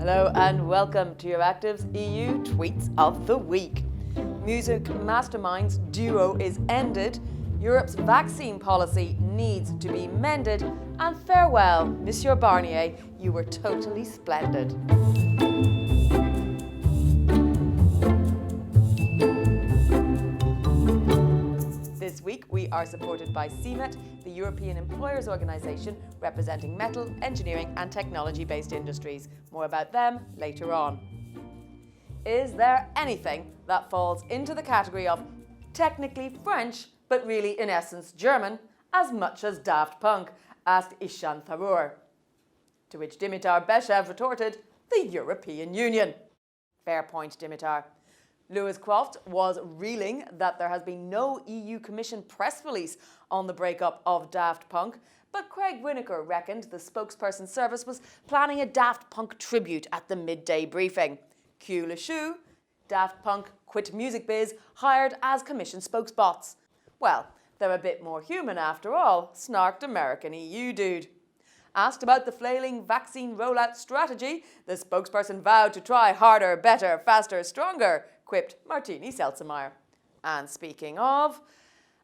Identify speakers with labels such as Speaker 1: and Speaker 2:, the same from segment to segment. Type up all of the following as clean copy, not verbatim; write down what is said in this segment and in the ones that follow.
Speaker 1: Hello and welcome to your Actives EU Tweets of the Week. Music masterminds duo is ended, Europe's vaccine policy needs to be mended, and farewell, Mr Barnier, you were totally splendid. This week we are supported by CEMET, the European Employers Organisation representing metal, engineering and technology-based industries. More about them later on. Is there anything that falls into the category of technically French but really in essence German as much as Daft Punk? Asked Ishan Tharoor. To which Dimitar Beshev retorted, the European Union. Fair point, Dimitar. Lewis Croft was reeling that there has been no EU Commission press release on the breakup of Daft Punk, but Craig Winokur reckoned the spokesperson service was planning a Daft Punk tribute at the midday briefing. Cue Le Chou, Daft Punk quit music biz, hired as Commission spokesbots. Well, they're a bit more human after all, snarked American EU dude. Asked about the flailing vaccine rollout strategy, the spokesperson vowed to try harder, better, faster, stronger, quipped Martini Seltzemeyer. And speaking of,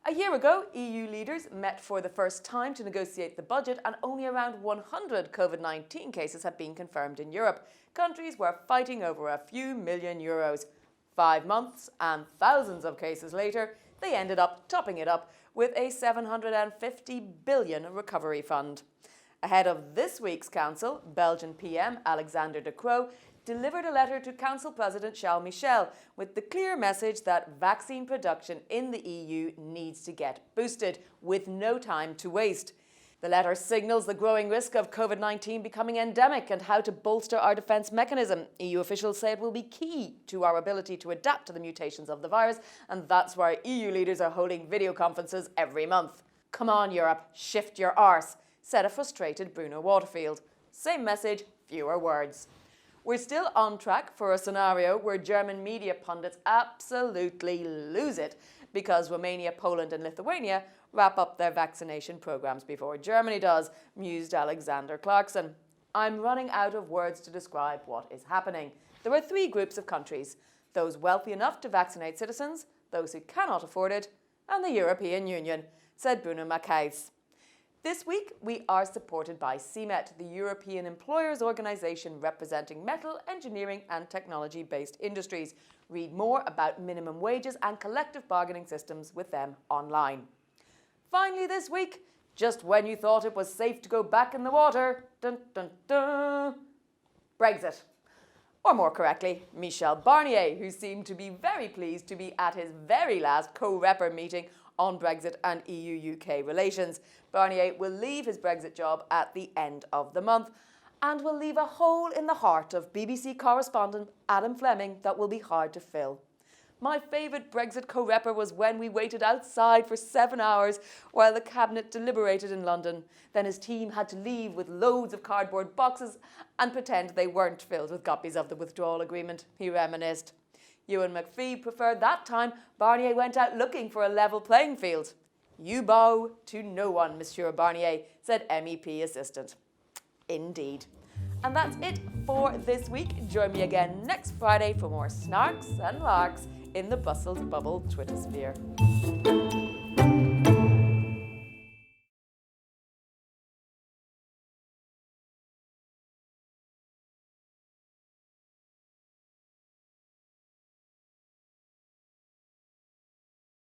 Speaker 1: a year ago, EU leaders met for the first time to negotiate the budget, and only around 100 COVID-19 cases have been confirmed in Europe. Countries were fighting over a few million euros. 5 months and thousands of cases later, they ended up topping it up with a 750 billion recovery fund. Ahead of this week's council, Belgian PM Alexander De Croo delivered a letter to Council President Charles Michel with the clear message that vaccine production in the EU needs to get boosted with no time to waste. The letter signals the growing risk of COVID-19 becoming endemic and how to bolster our defence mechanism. EU officials say it will be key to our ability to adapt to the mutations of the virus, and that's why EU leaders are holding video conferences every month. Come on, Europe, shift your arse, said a frustrated Bruno Waterfield. Same message, fewer words. We're still on track for a scenario where German media pundits absolutely lose it because Romania, Poland and Lithuania wrap up their vaccination programs before Germany does, mused Alexander Clarkson. I'm running out of words to describe what is happening. There are 3 groups of countries: those wealthy enough to vaccinate citizens, those who cannot afford it, and the European Union, said Bruno Mackayes. This week, we are supported by CEMET, the European Employers Organisation representing metal, engineering and technology-based industries. Read more about minimum wages and collective bargaining systems with them online. Finally this week, just when you thought it was safe to go back in the water, dun dun dun, Brexit. Or more correctly, Michel Barnier, who seemed to be very pleased to be at his very last co-reper meeting on Brexit and EU-UK relations. Barnier will leave his Brexit job at the end of the month and will leave a hole in the heart of BBC correspondent Adam Fleming that will be hard to fill. My favourite Brexit co-reper was when we waited outside for 7 hours while the cabinet deliberated in London. Then his team had to leave with loads of cardboard boxes and pretend they weren't filled with copies of the withdrawal agreement, he reminisced. Ewan McPhee preferred that time Barnier went out looking for a level playing field. You bow to no one, Monsieur Barnier, said MEP assistant. Indeed. And that's it for this week. Join me again next Friday for more snarks and larks in the Brussels bubble Twitter sphere.